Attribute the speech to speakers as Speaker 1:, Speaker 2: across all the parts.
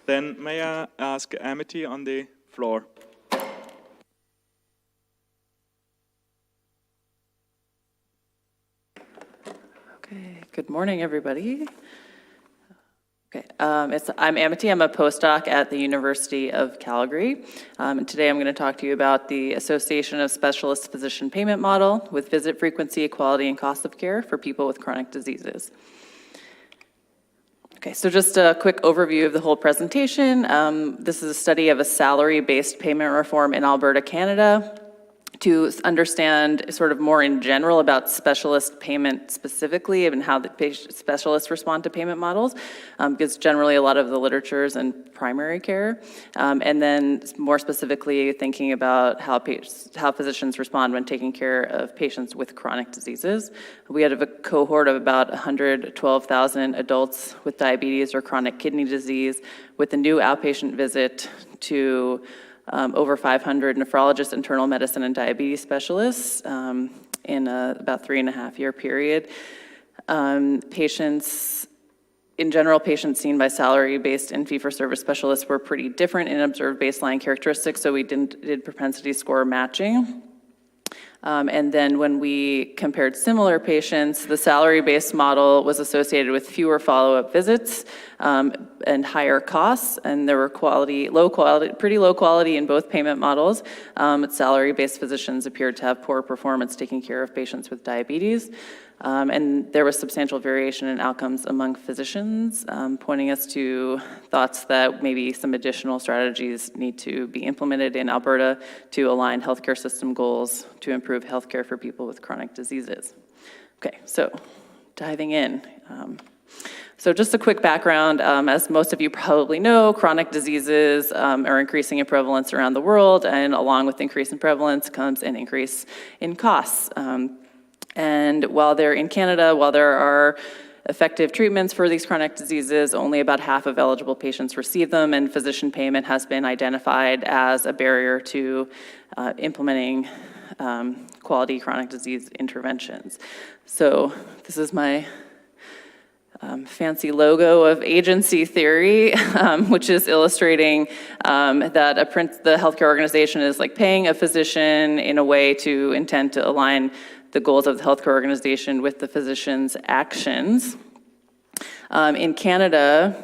Speaker 1: Then may I ask Amity on the floor?
Speaker 2: Okay, good morning, everybody. Okay, I'm Amity. I'm a postdoc at the University of Calgary. And today I'm going to talk to you about the Association of Specialist Physician Payment Model with visit frequency, quality, and cost of care for people with chronic diseases. Okay, so just a quick overview of the whole presentation. This is a study of a salary-based payment reform in Alberta, Canada, to understand sort of more in general about specialist payment specifically and how the specialists respond to payment models, because generally a lot of the literature is in primary care, and then more specifically thinking about how physicians respond when taking care of patients with chronic diseases. We had a cohort of about 112,000 adults with diabetes or chronic kidney disease with a new outpatient visit to over 500 nephrologists, internal medicine, and diabetes specialists in about 3.5-year period. Patients, in general, patients seen by salary-based and fee-for-service specialists were pretty different in observed baseline characteristics, so we did propensity score matching. And then when we compared similar patients, the salary-based model was associated with fewer follow-up visits and higher costs, and there were pretty low quality in both payment models. Salary-based physicians appeared to have poor performance taking care of patients with diabetes. And there was substantial variation in outcomes among physicians, pointing us to thoughts that maybe some additional strategies need to be implemented in Alberta to align healthcare system goals to improve healthcare for people with chronic diseases. Okay, so diving in. So just a quick background, as most of you probably know, chronic diseases are increasing in prevalence around the world, and along with increase in prevalence comes an increase in costs. And while there are effective treatments for these chronic diseases, only about half of eligible patients receive them, and physician payment has been identified as a barrier to implementing quality chronic disease interventions. So this is my fancy logo of agency theory, which is illustrating that the healthcare organization is like paying a physician in a way to intend to align the goals of the healthcare organization with the physician's actions. In Canada,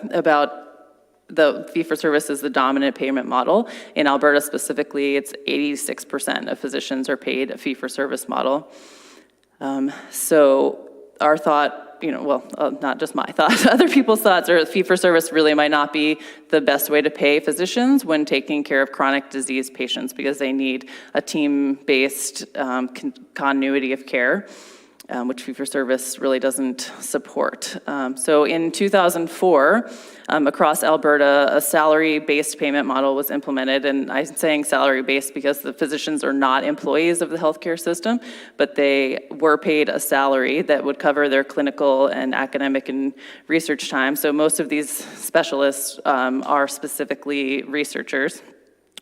Speaker 2: the fee-for-service is the dominant payment model. In Alberta specifically, it's 86% of physicians are paid a fee-for-service model. So our thought, not just my thought, other people's thoughts are fee-for-service really might not be the best way to pay physicians when taking care of chronic disease patients because they need a team-based continuity of care, which fee-for-service really doesn't support. So in 2004, across Alberta, a salary-based payment model was implemented, and I'm saying salary-based because the physicians are not employees of the healthcare system, but they were paid a salary that would cover their clinical and academic and research time. So most of these specialists are specifically researchers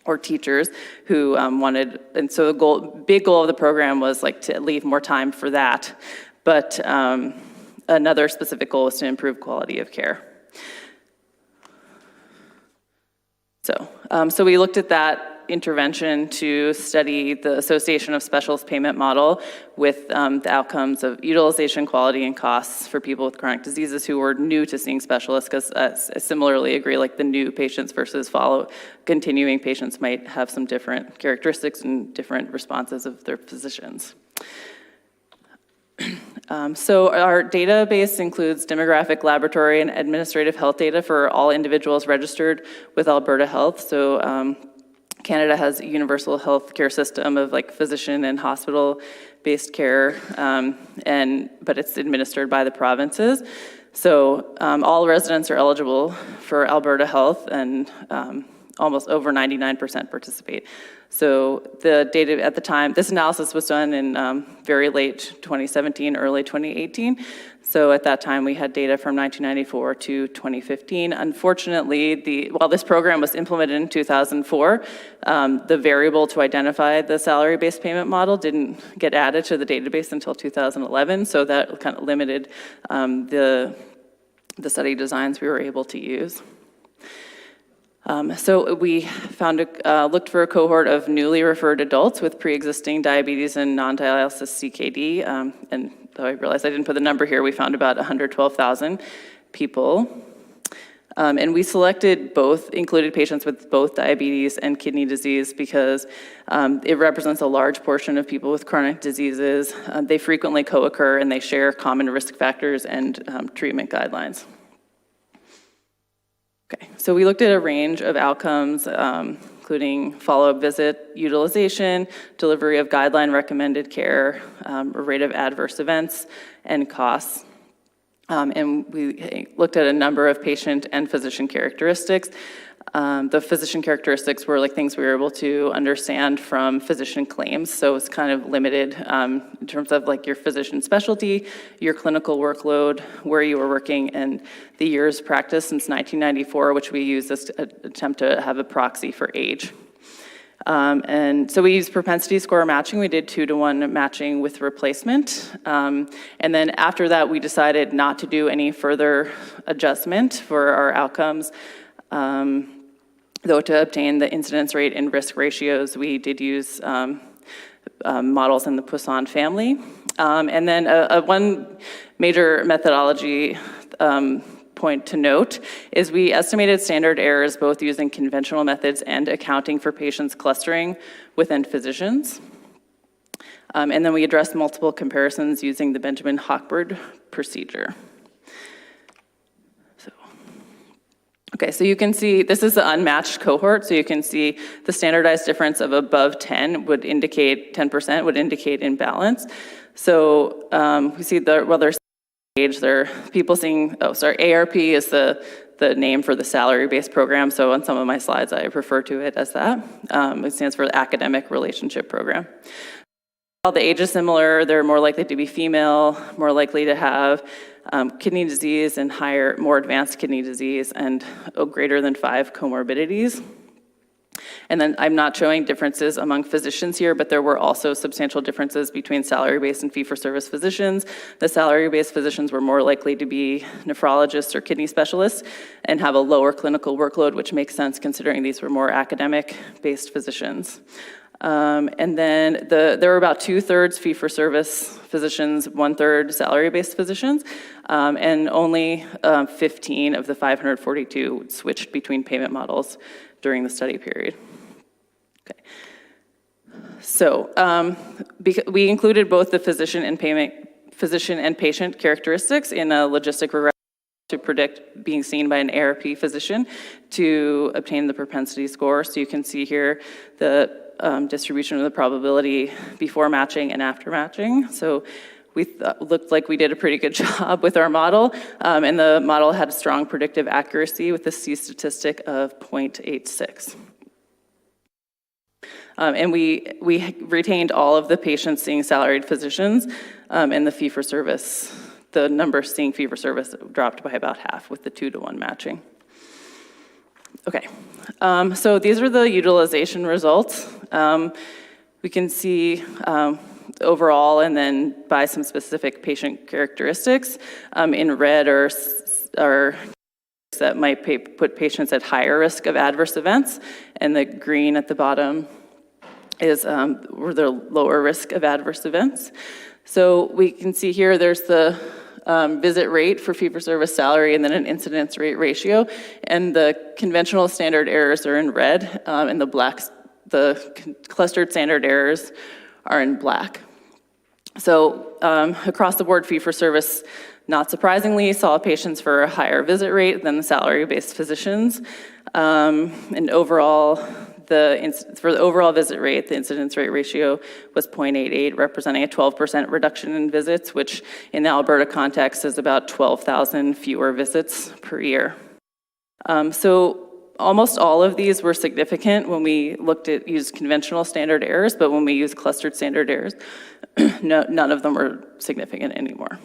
Speaker 2: or teachers who wanted, and so the big goal of the program was like to leave more time for that. But another specific goal was to improve quality of care. So we looked at that intervention to study the Association of Specialist Payment Model with the outcomes of utilization, quality, and costs for people with chronic diseases who were new to seeing specialists, because I similarly agree, like the new patients versus continuing patients might have some different characteristics and different responses of their physicians. So our database includes demographic, laboratory, and administrative health data for all individuals registered with Alberta Health. So Canada has a universal health care system of like physician and hospital-based care, but it's administered by the provinces. So all residents are eligible for Alberta Health, and almost over 99% participate. So the data at the time, this analysis was done in very late 2017, early 2018. So at that time, we had data from 1994 to 2015. Unfortunately, while this program was implemented in 2004, the variable to identify the salary-based payment model didn't get added to the database until 2011. So that kind of limited the study designs we were able to use. So we looked for a cohort of newly referred adults with pre-existing diabetes and non-dialysis CKD, and though I realized I didn't put the number here, we found about 112,000 people. And we included patients with both diabetes and kidney disease because it represents a large portion of people with chronic diseases. They frequently co-occur and they share common risk factors and treatment guidelines. Okay, so we looked at a range of outcomes, including follow-up visit utilization, delivery of guideline-recommended care, rate of adverse events, and costs. And we looked at a number of patient and physician characteristics. The physician characteristics were like things we were able to understand from physician claims, so it's kind of limited in terms of like your physician specialty, your clinical workload, where you were working, and the years practice since 1994, which we use this to attempt to have a proxy for age. And so we used propensity score matching. We did 2-to-1 matching with replacement. And then after that, we decided not to do any further adjustment for our outcomes. Though to obtain the incidence rate and risk ratios, we did use models in the Poisson family. And then one major methodology point to note is we estimated standard errors both using conventional methods and accounting for patients clustering within physicians. And then we addressed multiple comparisons using the Benjamin-Hochberg procedure. Okay, so you can see, this is the unmatched cohort, so you can see the standardized difference of above 10 would indicate, 10% would indicate imbalance. So we see there's age, there are people seeing, ARP is the name for the salary-based program, so on some of my slides I refer to it as that. It stands for the Academic Relationship Program. While the age is similar, they're more likely to be female, more likely to have kidney disease and more advanced kidney disease, and greater than 5 comorbidities. And then I'm not showing differences among physicians here, but there were also substantial differences between salary-based and fee-for-service physicians. The salary-based physicians were more likely to be nephrologists or kidney specialists and have a lower clinical workload, which makes sense considering these were more academic-based physicians. And then there were about 2/3 fee-for-service physicians, 1/3 salary-based physicians, and only 15 of the 542 switched between payment models during the study period. Okay. So we included both the physician and patient characteristics in a logistic regression to predict being seen by an ARP physician to obtain the propensity score. So you can see here the distribution of the probability before matching and after matching. So we looked like we did a pretty good job with our model, and the model had a strong predictive accuracy with a C statistic of 0.86. And we retained all of the patients seeing salaried physicians, and the fee-for-service, the number seeing fee-for-service dropped by about half with the 2-to-1 matching. Okay, so these are the utilization results. We can see overall and then by some specific patient characteristics. In red are that might put patients at higher risk of adverse events, and the green at the bottom is were the lower risk of adverse events. So we can see here there's the visit rate for fee-for-service salary and then an incidence rate ratio, and the conventional standard errors are in red, and the clustered standard errors are in black. So across the board, fee-for-service, not surprisingly, saw patients for a higher visit rate than the salary-based physicians, and overall, for the overall visit rate, the incidence rate ratio was 0.88, representing a 12% reduction in visits, which in the Alberta context is about 12,000 fewer visits per year. So almost all of these were significant when we used conventional standard errors, but when we used clustered standard errors, none of them were significant anymore.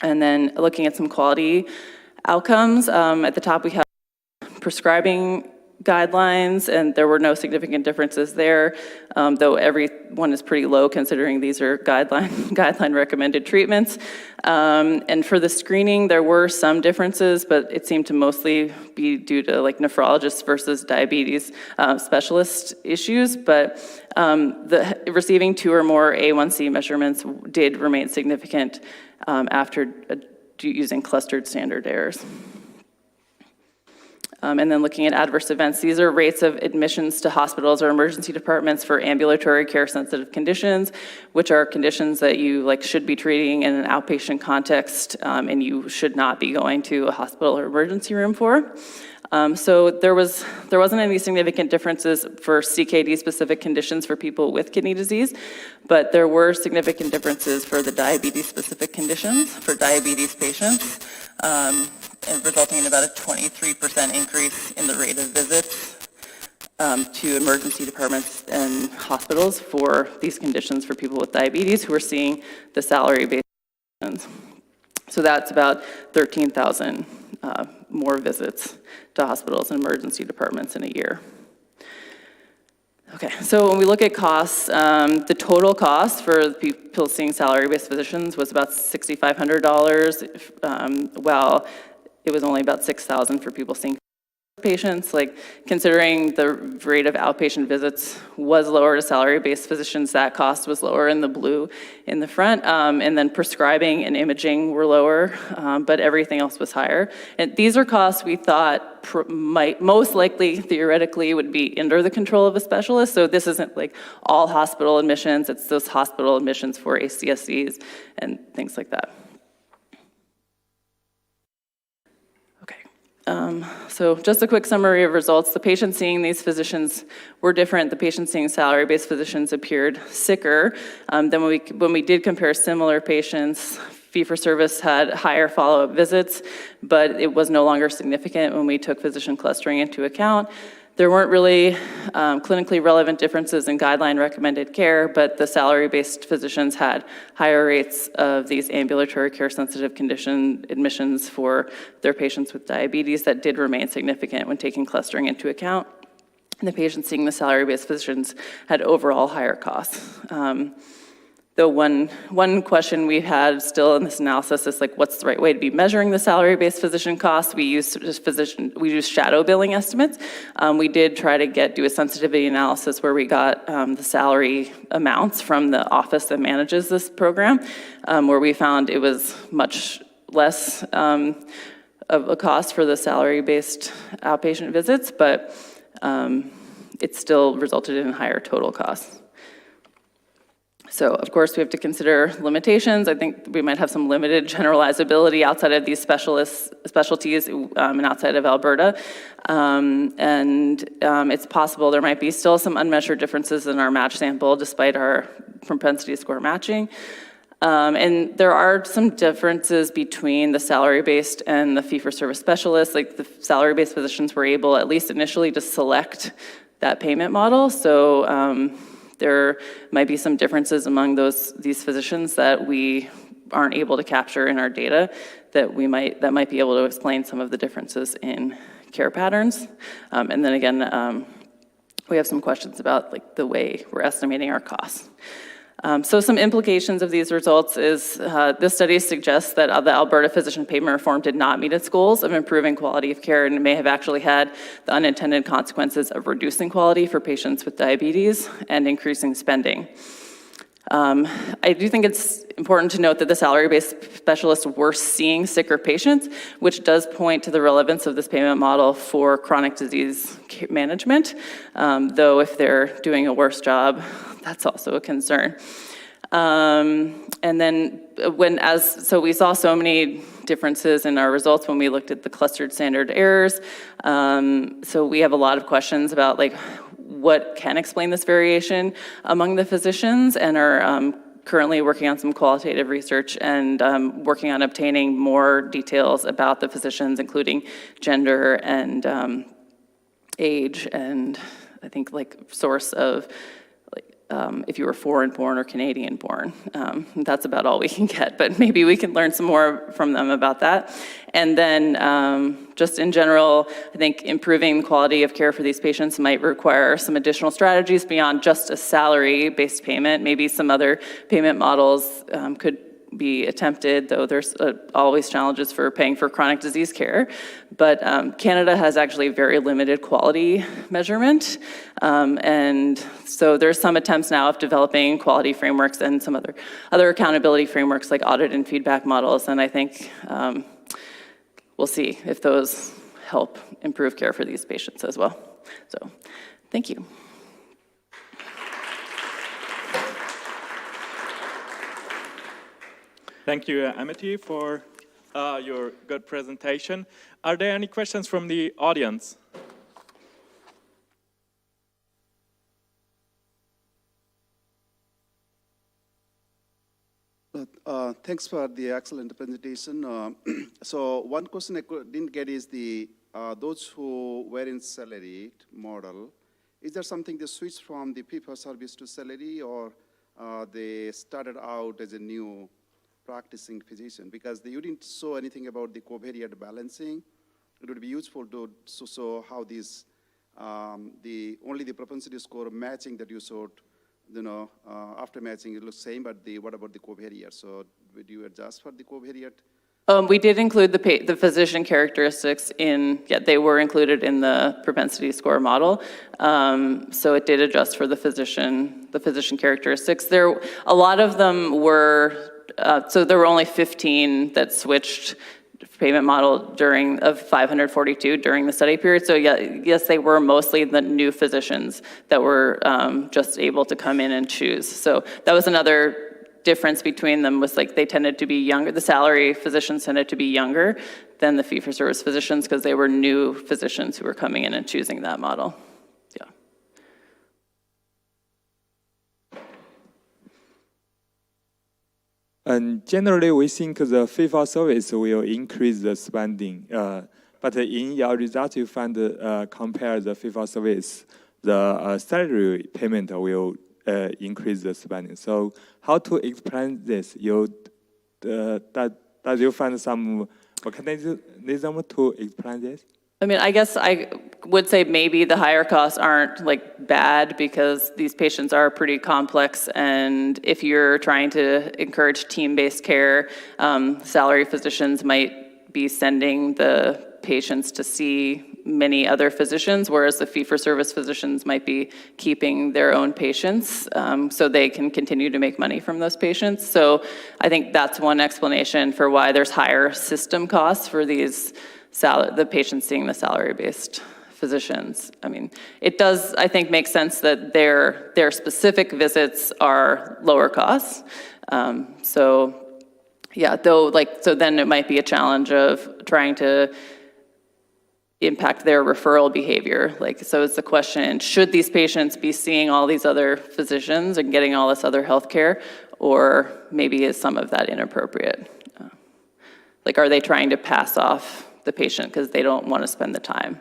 Speaker 2: And then looking at some quality outcomes, at the top we have prescribing guidelines, and there were no significant differences there, though everyone is pretty low considering these are guideline recommended treatments. And for the screening, there were some differences, but it seemed to mostly be due to like nephrologists versus diabetes specialist issues. But receiving 2 or more A1C measurements did remain significant after using clustered standard errors. And then looking at adverse events, these are rates of admissions to hospitals or emergency departments for ambulatory care sensitive conditions, which are conditions that you should be treating in an outpatient context, and you should not be going to a hospital or emergency room for. So there wasn't any significant differences for CKD specific conditions for people with kidney disease, but there were significant differences for the diabetes specific conditions for diabetes patients, and resulting in about a 23% increase in the rate of visits to emergency departments and hospitals for these conditions for people with diabetes who are seeing the salary-based conditions. So that's about 13,000 more visits to hospitals and emergency departments in a year. Okay, so when we look at costs, the total cost for people seeing salary-based physicians was about $6,500, while it was only about $6,000 for people seeing patients. Considering the rate of outpatient visits was lower to salary-based physicians, that cost was lower in the blue in the front, and then prescribing and imaging were lower, but everything else was higher. And these are costs we thought might most likely, theoretically, would be under the control of a specialist. So this isn't all hospital admissions, it's those hospital admissions for ACSCs and things like that. So just a quick summary of results. The patients seeing these physicians were different. The patients seeing salary-based physicians appeared sicker than when we did compare similar patients. Fee-for-service had higher follow-up visits, but it was no longer significant when we took physician clustering into account. There weren't really clinically relevant differences in guideline-recommended care, but the salary-based physicians had higher rates of these ambulatory care-sensitive condition admissions for their patients with diabetes that did remain significant when taking clustering into account. And the patients seeing the salary-based physicians had overall higher costs. Though one question we had still in this analysis is what's the right way to be measuring the salary-based physician costs? We use shadow billing estimates. We did try to do a sensitivity analysis where we got the salary amounts from the office that manages this program, where we found it was much less of a cost for the salary-based outpatient visits, but it still resulted in higher total costs. So, of course, we have to consider limitations. I think we might have some limited generalizability outside of these specialties and outside of Alberta. It's possible there might be still some unmeasured differences in our match sample despite our propensity score matching. And there are some differences between the salary-based and the fee-for-service specialists. The salary-based physicians were able, at least initially, to select that payment model. So, there might be some differences among these physicians that we aren't able to capture in our data that might be able to explain some of the differences in care patterns. And then again, we have some questions about the way we're estimating our costs. So some implications of these results is this study suggests that the Alberta physician payment reform did not meet its goals of improving quality of care, and it may have actually had the unintended consequences of reducing quality for patients with diabetes and increasing spending. I do think it's important to note that the salary-based specialists were seeing sicker patients, which does point to the relevance of this payment model for chronic disease management, though if they're doing a worse job, that's also a concern. And then so we saw so many differences in our results when we looked at the clustered standard errors. So we have a lot of questions about what can explain this variation among the physicians, and are currently working on some qualitative research and working on obtaining more details about the physicians, including gender and age, and I think source of if you were foreign-born or Canadian-born. That's about all we can get, but maybe we can learn some more from them about that. And then just in general, I think improving quality of care for these patients might require some additional strategies beyond just a salary-based payment. Maybe some other payment models could be attempted, though there's always challenges for paying for chronic disease care. But Canada has actually very limited quality measurement. And so there's some attempts now of developing quality frameworks and some other accountability frameworks like audit and feedback models. And I think we'll see if those help improve care for these patients as well. So thank you.
Speaker 1: Thank you, Amity, for your good presentation. Are there any questions from the audience?
Speaker 3: Thanks for the excellent presentation. So one question I didn't get is those who were in salaried model, is there something they switched from the fee-for-service to salary, or they started out as a new practicing physician? Because you didn't show anything about the covariate balancing. It would be useful to show how these, only the propensity score matching that you showed, after matching it looks same, but what about the covariate? So would you adjust for the covariate?
Speaker 2: We did include the physician characteristics they were included in the propensity score model. So it did adjust for the physician characteristics. A lot of them were, so there were only 15 that switched payment model of 542 during the study period. So yes, they were mostly the new physicians that were just able to come in and choose. So that was another difference between them, was like they tended to be younger. The salary physicians tended to be younger than the fee-for-service physicians because they were new physicians who were coming in and choosing that model. Yeah.
Speaker 4: And generally, we think the fee-for-service will increase the spending. But in your results, you find compare the fee-for-service, the salary payment will increase the spending. So how to explain this? Does you find some mechanism to explain this?
Speaker 2: I mean, I guess I would say maybe the higher costs aren't like bad because these patients are pretty complex, and if you're trying to encourage team-based care, salary physicians might be sending the patients to see many other physicians, whereas the fee-for-service physicians might be keeping their own patients so they can continue to make money from those patients. So I think that's one explanation for why there's higher system costs for these the patients seeing the salary-based physicians. I mean, it does, I think, make sense that their specific visits are lower costs. So yeah, though, so then it might be a challenge of trying to impact their referral behavior. So it's the question, should these patients be seeing all these other physicians and getting all this other health care, or maybe is some of that inappropriate? Are they trying to pass off the patient because they don't want to spend the time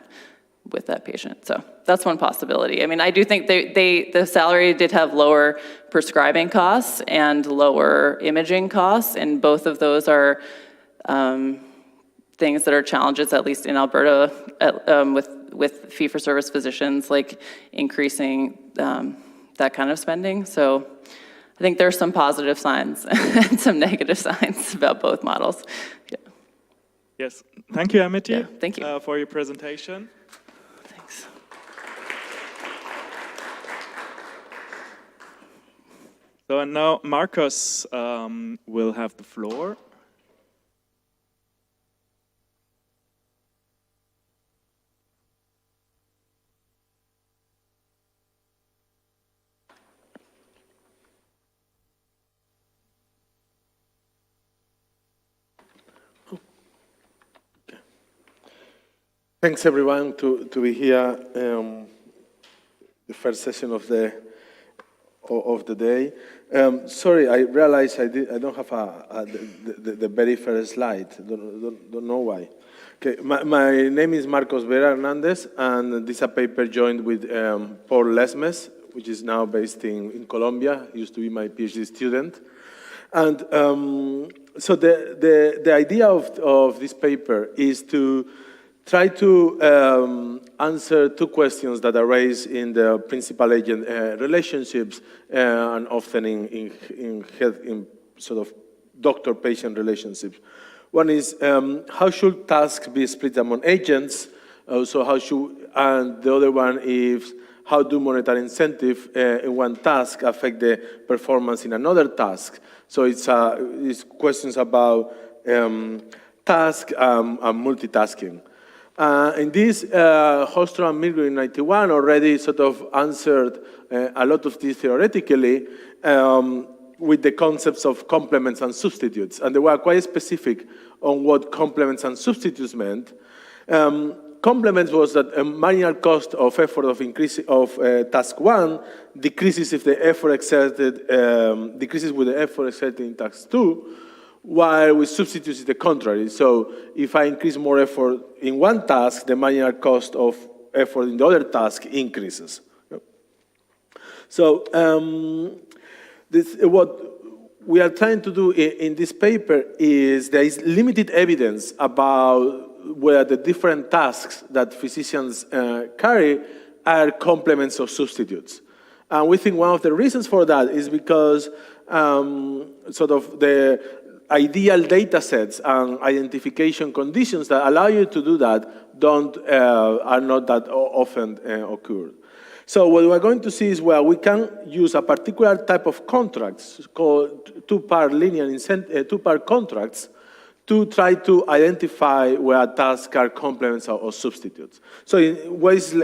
Speaker 2: with that patient? So that's one possibility. I mean, I do think the salary did have lower prescribing costs and lower imaging costs, and both of those are things that are challenges, at least in Alberta, with fee-for-service physicians, like increasing that kind of spending. So I think there are some positive signs and some negative signs about both models. Yeah.
Speaker 1: Yes, thank you, Amity.
Speaker 2: Yeah, thank you.
Speaker 1: For your presentation.
Speaker 2: Thanks.
Speaker 1: So now Marcus will have the floor.
Speaker 5: Thanks everyone to be here. The first session of the day. Sorry, I realize I don't have the very first slide. Don't know why. Okay, my name is Marcos Vera-Hernandez, and this is a paper joined with Paul Lesmes which is now based in Colombia. He used to be my PhD student. And so the idea of this paper is to try to answer two questions that are raised in the principal-agent relationships and often in sort of doctor-patient relationships. One is, how should tasks be split among agents? And the other one is, how do monetary incentives in one task affect the performance in another task? So it's questions about task and multitasking. In this, Hostrom and Milgrom in 91 already sort of answered a lot of this theoretically with the concepts of complements and substitutes. And they were quite specific on what complements and substitutes meant. Complements was that a marginal cost of effort of increase of task 1 decreases if the effort exerted decreases with the effort exerted in task 2, while with substitutes is the contrary. So if I increase more effort in one task, the marginal cost of effort in the other task increases. So what we are trying to do in this paper is there is limited evidence about where the different tasks that physicians carry are complements or substitutes. And we think one of the reasons for that is because sort of the ideal data sets and identification conditions that allow you to do that are not that often occur. So what we're going to see is where we can use a particular type of contracts called two-part contracts to try to identify where tasks are complements or substitutes. So in ways,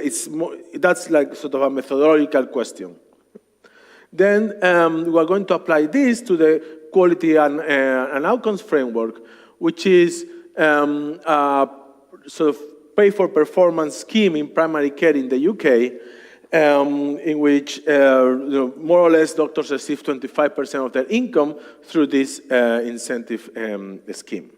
Speaker 5: that's like sort of a methodological question. Then we're going to apply this to the quality and outcomes framework, which is a sort of pay-for-performance scheme in primary care in the UK, in which more or less doctors receive 25% of their income through this incentive scheme.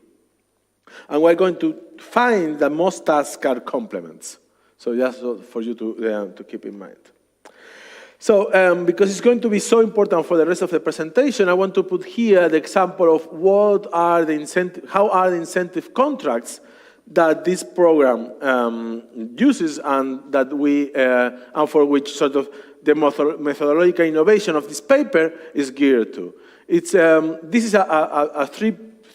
Speaker 5: And we're going to find that most tasks are complements. So just for you to keep in mind. So because it's going to be so important for the rest of the presentation, I want to put here the example of how are the incentive contracts that this program uses and that and for which sort of the methodological innovation of this paper is geared to. This is a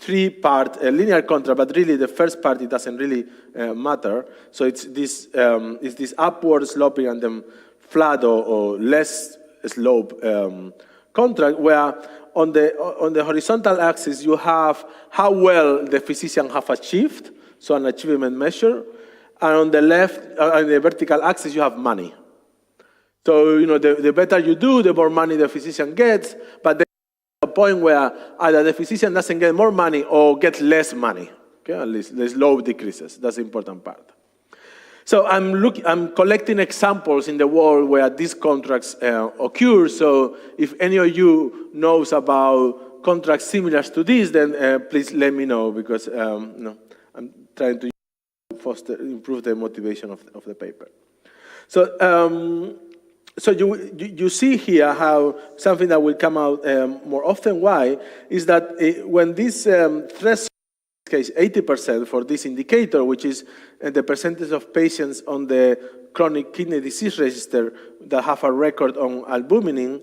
Speaker 5: three-part linear contract, but really the first part, it doesn't really matter. So it's this upward sloping and then flat or less slope contract where on the horizontal axis you have how well the physician have achieved, so an achievement measure, and on the left, on the vertical axis, you have money. So, the better you do, the more money the physician gets, but there's a point where either the physician doesn't get more money or gets less money. Okay, at least the slope decreases. That's the important part. So I'm collecting examples in the world where these contracts occur. So if any of you knows about contracts similar to this, then please let me know, because I'm trying to improve the motivation of the paper. So so you see here how something that will come out more often. Why is that when this threshold, in this case 80% for this indicator, which is the percentage of patients on the chronic kidney disease register that have a record on albumin,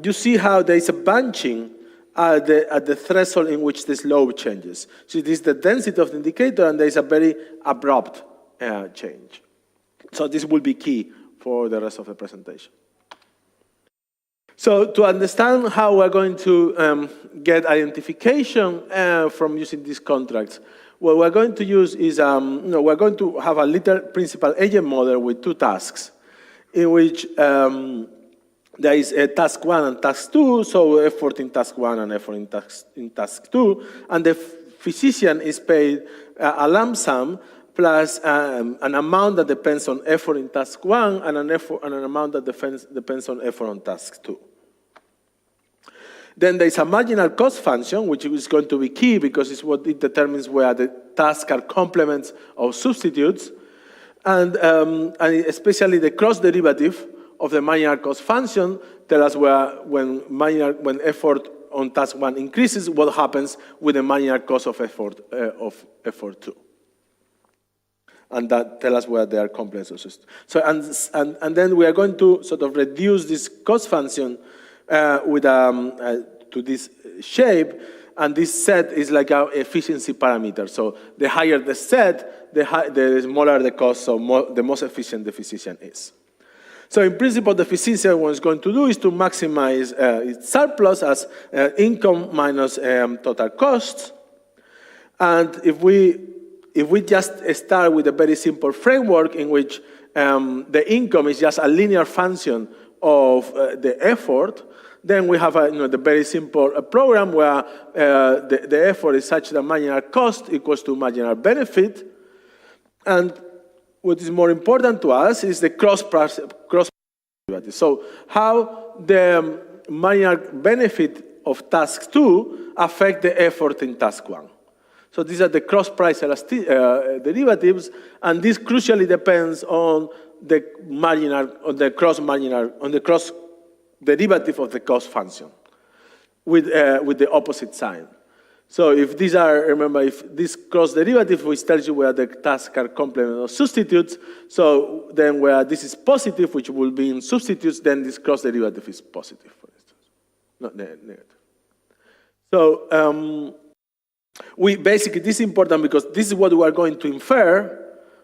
Speaker 5: you see how there is a bunching at the threshold in which the slope changes. So this is the density of the indicator, and there is a very abrupt change. So this will be key for the rest of the presentation. So to understand how we're going to get identification from using these contracts, what we're going to use is, we're going to have a little principal agent model with two tasks, in which there is a task 1 and task 2, so effort in task 1 and effort in task 2, and the physician is paid a lump sum plus an amount that depends on effort in task 1 and an amount that depends on effort on task 2. Then there is a marginal cost function, which is going to be key because it's what it determines where the tasks are complements or substitutes, and especially the cross derivative of the marginal cost function tell us when effort on task 1 increases, what happens with the marginal cost of effort 2. And that tell us where they are complex. So, and then we are going to sort of reduce this cost function to this shape, and this set is like our efficiency parameter. So the higher the set, the smaller the cost, so the most efficient the physician is. So in principle, the physician what is going to do is to maximize its surplus as income minus total costs. And if we just start with a very simple framework in which the income is just a linear function of the effort, then we have the very simple program where the effort is such that marginal cost equals to marginal benefit. And what is more important to us is the cross derivative. So how the marginal benefit of task 2 affect the effort in task 1. So these are the cross-price derivatives, and this crucially depends on the marginal, on the cross derivative of the cost function with the opposite sign. So if these are, remember, if this cross derivative, which tells you where the tasks are complement or substitutes, so then where this is positive, which will be in substitutes, then this cross derivative is positive, for instance, not negative. So this is important because this is what we are going to infer,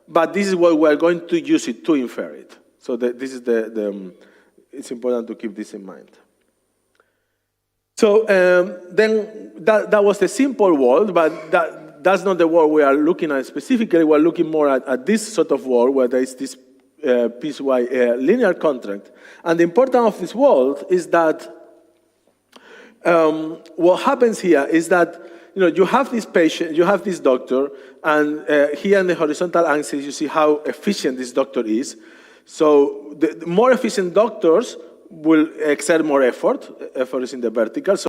Speaker 5: but this is what we are going to use it to infer it. So this is it's important to keep this in mind. So then that was the simple world, but that's not the world we are looking at specifically. We're looking more at this sort of world where there is this piecewise linear contract. And the importance of this world is that what happens here is that you have this patient, you have this doctor, and here in the horizontal axis you see how efficient this doctor is. So the more efficient doctors will exert more effort. Effort is in the vertical, so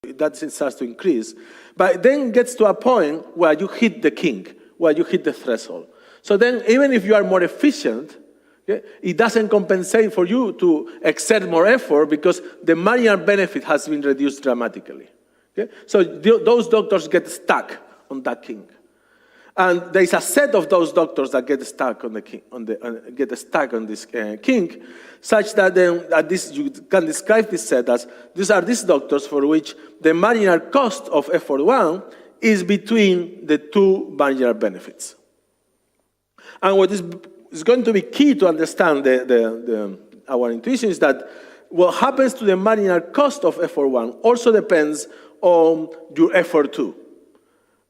Speaker 5: that starts to increase. But then it gets to a point where you hit the kink, where you hit the threshold. So then even if you are more efficient, it doesn't compensate for you to exert more effort because the marginal benefit has been reduced dramatically. So those doctors get stuck on that kink. And there is a set of those doctors that get stuck on the this kink, such that then you can describe this set as these are these doctors for which the marginal cost of effort 1 is between the two marginal benefits. And what is going to be key to understand our intuition is that what happens to the marginal cost of effort 1 also depends on your effort 2.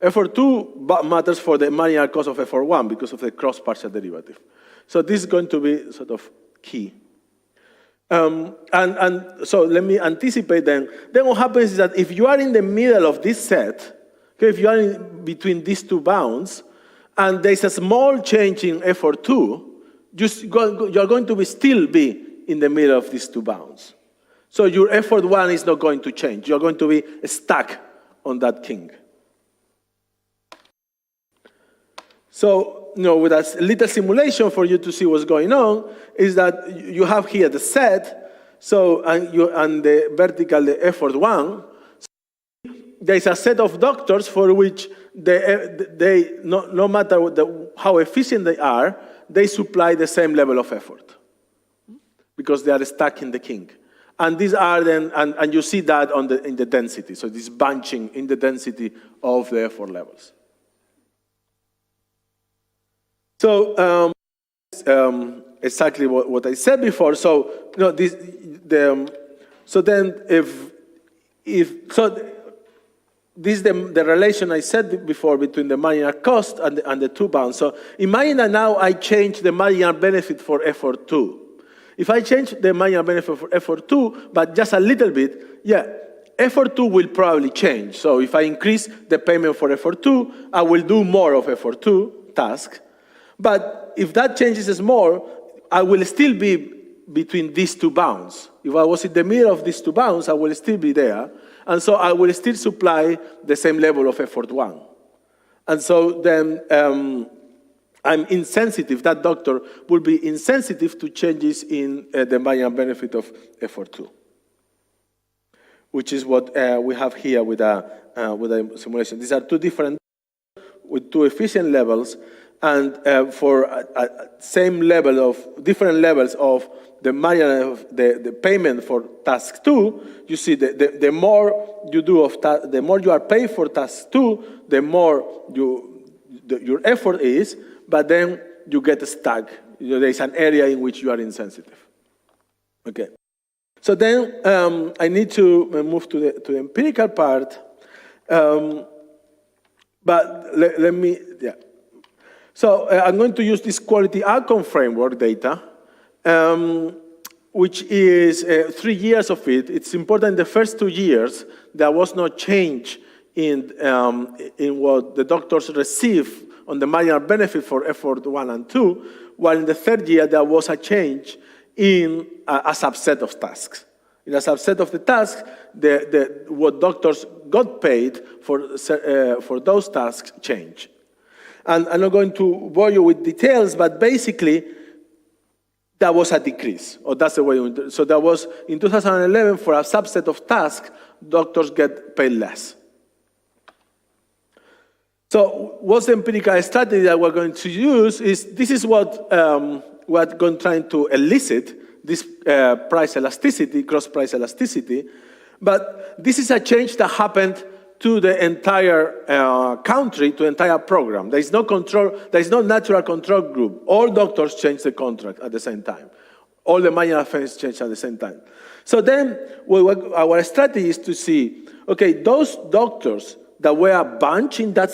Speaker 5: Effort 2 matters for the marginal cost of effort 1 because of the cross-partial derivative. So this is going to be sort of key. And so let me anticipate then. Then what happens is that if you are in the middle of this set, if you are in between these two bounds, and there's a small change in effort 2, you're going to still be in the middle of these two bounds. So your effort 1 is not going to change. You're going to be stuck on that kink. So, with a little simulation for you to see what's going on, is that you have here the set, so and the vertical, the effort 1. So there's a set of doctors for which they no matter how efficient they are, they supply the same level of effort because they are stuck in the kink. And these are then, and you see that in the density, so this bunching in the density of the effort levels. So exactly what I said before. So this is the relation I said before between the marginal cost and the two bounds. So imagine that now I change the marginal benefit for effort 2. If I change the marginal benefit for effort 2, but just a little bit, effort 2 will probably change. So if I increase the payment for effort 2, I will do more of effort 2 task. But if that changes small, I will still be between these two bounds. If I was in the middle of these two bounds, I will still be there. And so I will still supply the same level of effort 1. And so then I'm insensitive, that doctor will be insensitive to changes in the marginal benefit of effort 2, which is what we have here with a simulation. These are two different, with two efficient levels, and for same level of, different levels of the marginal of the payment for task 2, you see the more you do of the more you are paid for task 2, the more your effort is, but then you get stuck. There is an area in which you are insensitive. Okay. So then I need to move to the empirical part. But let me, yeah. So I'm going to use this quality outcome framework data, which is 3 years of it. It's important the first 2 years, there was no change in what the doctors receive on the marginal benefit for effort 1 and 2, while in the third year there was a change in a subset of tasks. In a subset of the tasks, what doctors got paid for those tasks changed. And I'm not going to bore you with details, but basically, that was a decrease, or that's the way. So that was, in 2011, for a subset of tasks, doctors get paid less. So what's the empirical strategy that we're going to use is, this is what we're going trying to elicit, this price elasticity, cross-price elasticity, but this is a change that happened to the entire country, to the entire program. There is no control, there is no natural control group. All doctors change the contract at the same time. All the marginal offense change at the same time. So then, our strategy is to see, okay, those doctors that were a bunch in that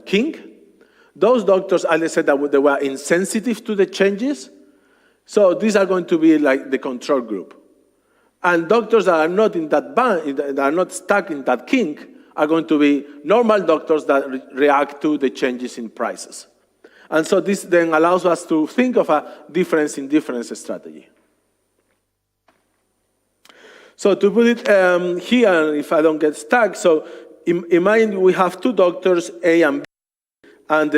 Speaker 5: king, those doctors, as I said, that they were insensitive to the changes. So these are going to be like the control group. And doctors that are not in that band, that are not stuck in that kink, are going to be normal doctors that react to the changes in prices. And so this then allows us to think of a difference in difference strategy. So to put it here, if I don't get stuck, so in mind we have two doctors, A and B, and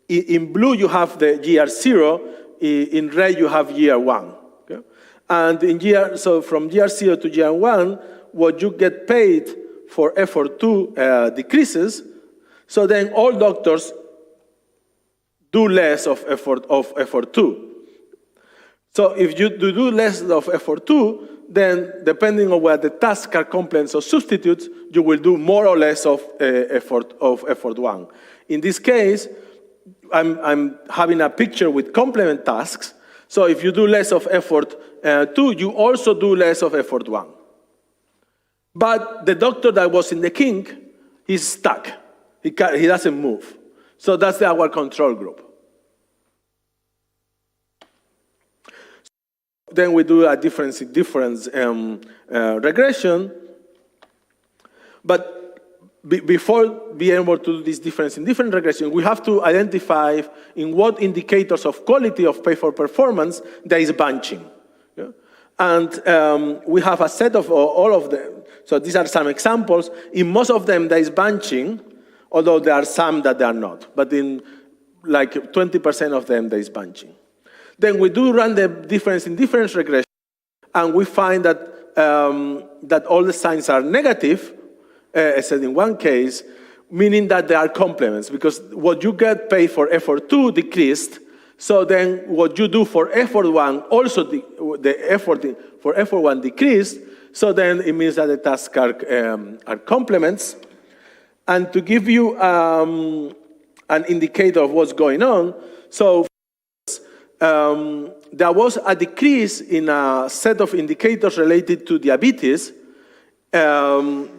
Speaker 5: in blue you have the year 0, in red you have year 1. Okay? And so from year 0 to year 1, what you get paid for effort 2 decreases. So then all doctors do less of effort 2. So if you do less of effort 2, then depending on where the tasks are complements or substitutes, you will do more or less of effort 1. In this case, I'm having a picture with complement tasks. So if you do less of effort 2, you also do less of effort 1. But the doctor that was in the kink, he's stuck. He doesn't move. So that's our control group. Then we do a difference in difference regression. But before being able to do this difference in different regression, we have to identify in what indicators of quality of pay for performance there is bunching. Yeah? And we have a set of all of them. So these are some examples. In most of them there is bunching, although there are some that they are not. But in like 20% of them there is bunching. Then we do run the difference in difference regression, and we find that that all the signs are negative, except in one case, meaning that they are complements, because what you get paid for effort 2 decreased, so then what you do for effort 1, also the effort for effort 1 decreased, so then it means that the tasks are complements. And to give you an indicator of what's going on, so there was a decrease in a set of indicators related to diabetes, but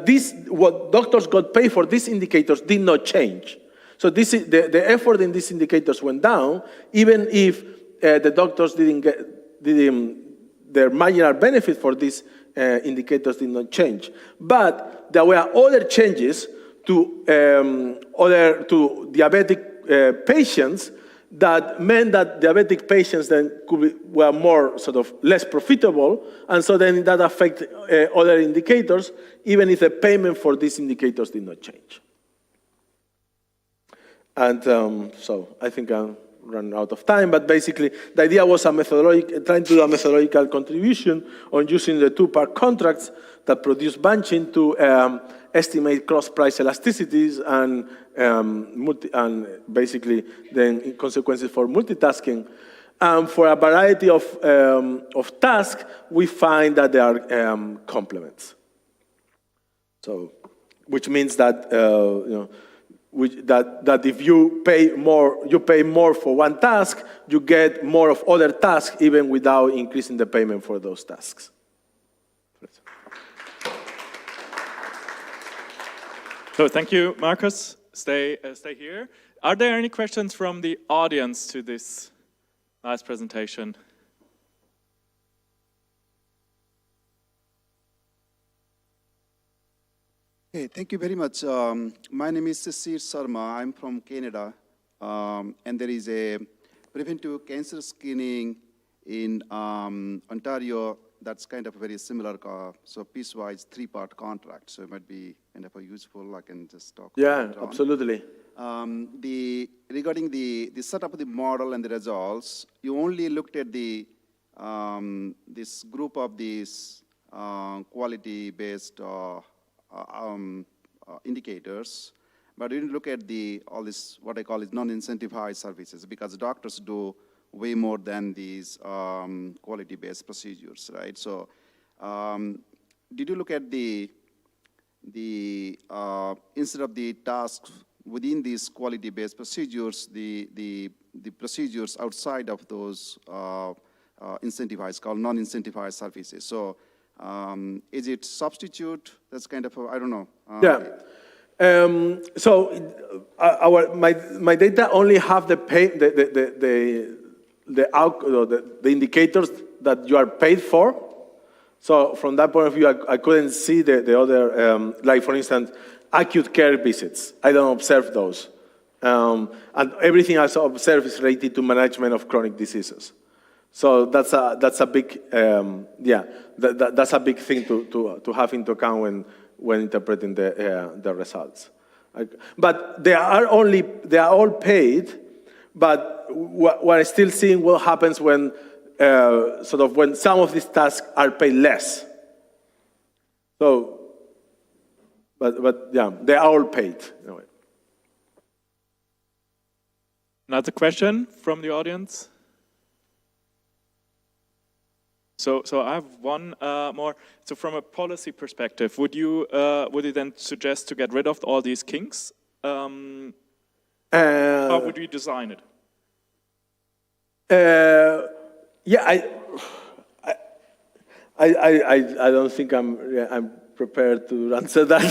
Speaker 5: this, what doctors got paid for these indicators did not change. So this, the effort in these indicators went down, even if the doctors didn't get, their marginal benefit for these indicators did not change. But there were other changes to diabetic patients that meant that diabetic patients then were more sort of less profitable, and so then that affected other indicators, even if the payment for these indicators did not change. And so I think I'm running out of time, but basically the idea was trying to do a methodological contribution on using the two-part contracts that produce bunching to estimate cross-price elasticities and basically then consequences for multitasking. For a variety of tasks, we find that there are complements. So, which means that that if you pay more for one task, you get more of other tasks, even without increasing the payment for those tasks.
Speaker 1: So thank you, Marcus. Stay here. Are there any questions from the audience to this nice presentation?
Speaker 3: Hey, thank you very much. My name is Sisir Sharma. I'm from Canada, and there is a preventive cancer screening in Ontario that's kind of very similar. So Piecewise three-part contract. So it might be kind of useful. I can just talk.
Speaker 5: Yeah, absolutely.
Speaker 3: Regarding the setup of the model and the results, you only looked at the this group of these quality-based indicators, but we didn't look at all this what I call is non-incentivized services, because doctors do way more than these quality-based procedures, right? So, did you look at the instead of the tasks within these quality-based procedures, the procedures outside of those incentivized, called non-incentivized services? So, is it substitute? That's kind of I don't know.
Speaker 5: So my data only have the indicators that you are paid for. So from that point of view, I couldn't see the other, like for instance, acute care visits. I don't observe those. And everything I observe is related to management of chronic diseases. So that's a big, that's a big thing to have into account when interpreting the results. But they are all paid. But what I'm still seeing what happens when when some of these tasks are paid less. So, but yeah, they are all paid in a way.
Speaker 1: Another question from the audience? So I have one more. So from a policy perspective, would you then suggest to get rid of all these kinks? How would you design it?
Speaker 5: I don't think I'm prepared to answer that,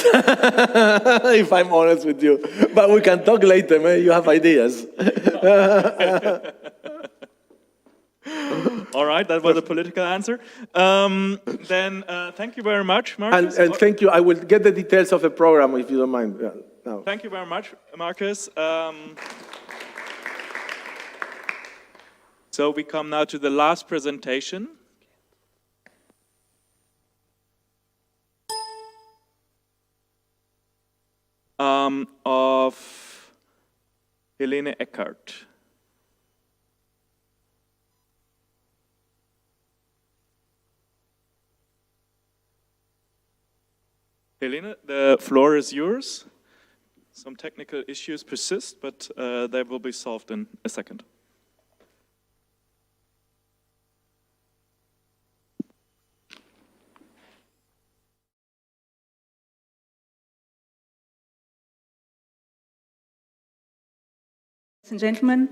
Speaker 5: if I'm honest with you. But we can talk later, man. You have ideas.
Speaker 1: All right, that was a political answer. Then thank you very much, Marcus.
Speaker 5: And thank you. I will get the details of the program if you don't mind. Yeah, no.
Speaker 1: Thank you very much, Marcus. So we come now to the last presentation. Of Helene Eckert. Helene, the floor is yours. Some technical issues persist, but they will be solved in a second.
Speaker 6: Ladies and gentlemen,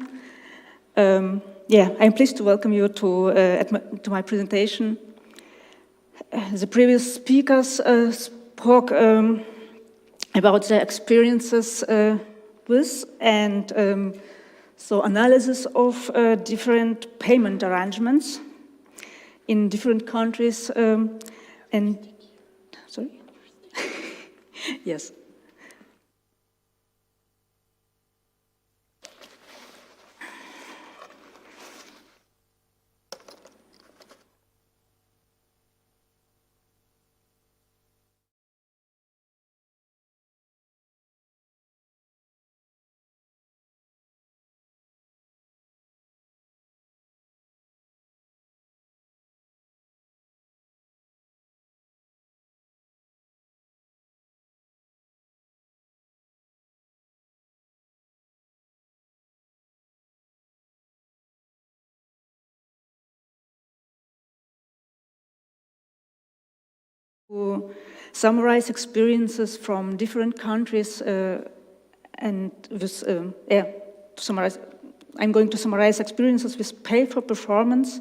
Speaker 6: I'm pleased to welcome you to my presentation. The previous speakers spoke about their experiences with and so analysis of different payment arrangements in different countries sorry? Yes. To summarize experiences from different countries and with, I'm going to summarize experiences with pay for performance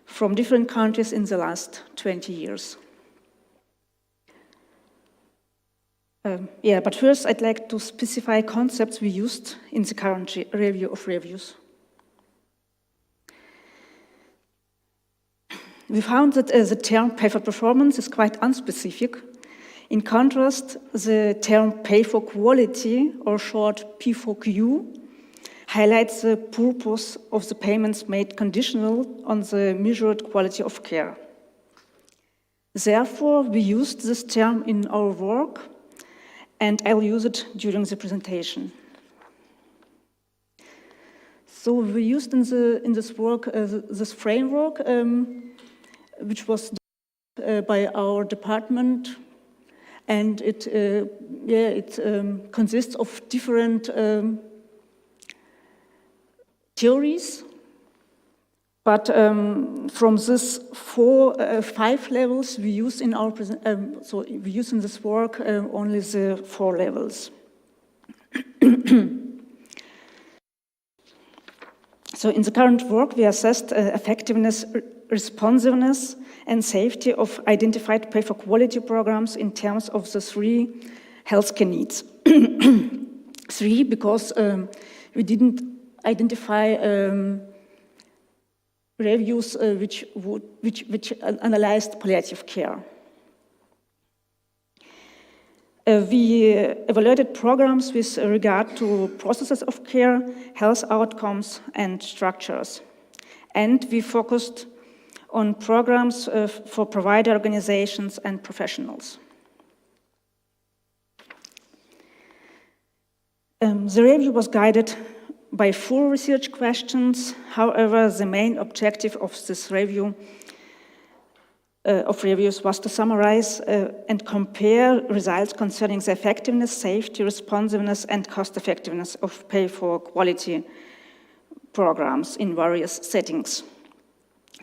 Speaker 6: from different countries in the last 20 years. But first I'd like to specify concepts we used in the current review of reviews. We found that the term pay for performance is quite unspecific. In contrast, the term pay for quality, or short P4Q, highlights the purpose of the payments made conditional on the measured quality of care. Therefore, we used this term in our work, and I'll use it during the presentation. So we used in this work this framework, which was by our department, and it consists of different theories. But from this 5 levels we use in our so we use in this work only the 4 levels. So in the current work we assessed effectiveness, responsiveness, and safety of identified pay for quality programs in terms of the 3 healthcare needs. 3 because we didn't identify reviews which analyzed palliative care. We evaluated programs with regard to processes of care, health outcomes, and structures. And we focused on programs for provider organizations and professionals. The review was guided by 4 research questions. However, the main objective of this review of reviews was to summarize and compare results concerning the effectiveness, safety, responsiveness, and cost effectiveness of pay for quality programs in various settings.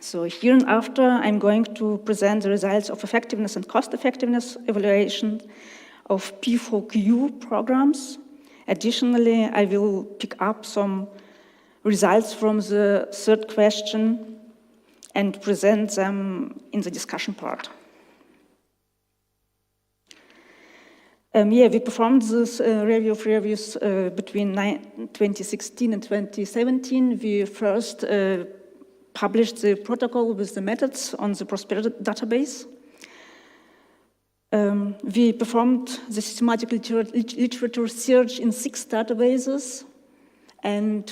Speaker 6: So here and after, I'm going to present the results of effectiveness and cost effectiveness evaluation of P4Q programs. Additionally, I will pick up some results from the 3rd question and present them in the discussion part. We performed this review of reviews between 2016 and 2017. We first published the protocol with the methods on the Prosperity database. We performed the systematic literature search in 6 databases and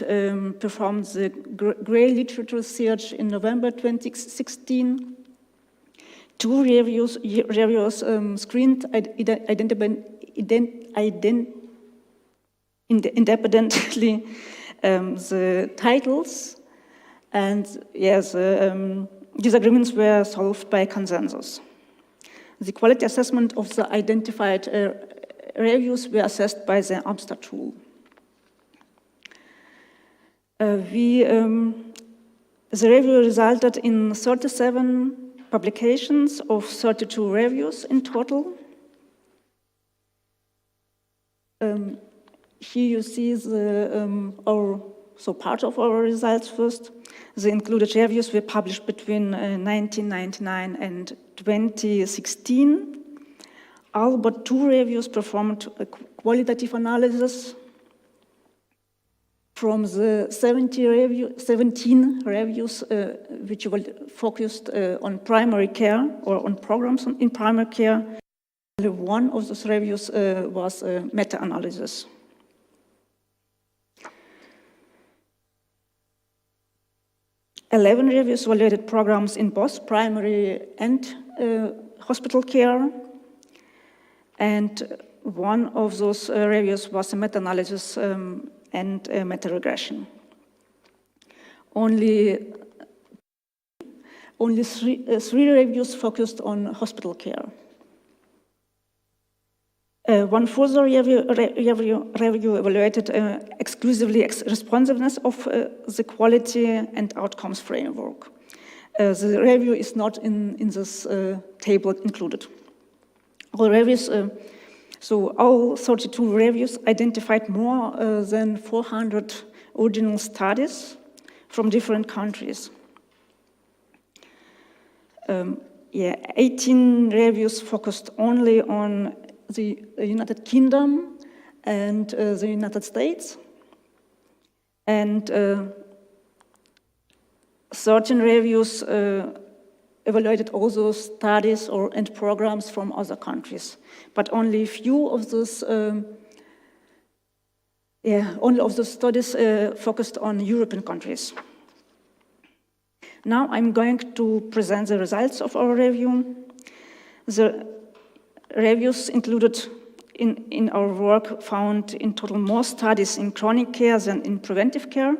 Speaker 6: performed the gray literature search in November 2016. 2 reviewers screened independently the titles, and yes, disagreements were solved by consensus. The quality assessment of the identified reviews were assessed by the Amstar tool. The review resulted in 37 publications of 32 reviews in total. Here you see part of our results first. The included reviews were published between 1999 and 2016. All but 2 reviews performed a qualitative analysis. From the 17 reviews which were focused on primary care or on programs in primary care, only 1 of those reviews was a meta-analysis. Eleven reviews evaluated programs in both primary and hospital care, and 1 of those reviews was a meta-analysis and meta-regression. Only 3 reviews focused on hospital care. 1 further review evaluated exclusively responsiveness of the quality and outcomes framework. The review is not in this table included. All reviews, so all 32 reviews identified more than 400 original studies from different countries. 18 reviews focused only on the United Kingdom and the United States, and 13 reviews evaluated also studies and programs from other countries, but only a few of those, studies focused on European countries. Now I'm going to present the results of our review. The reviews included in our work found in total more studies in chronic care than in preventive care.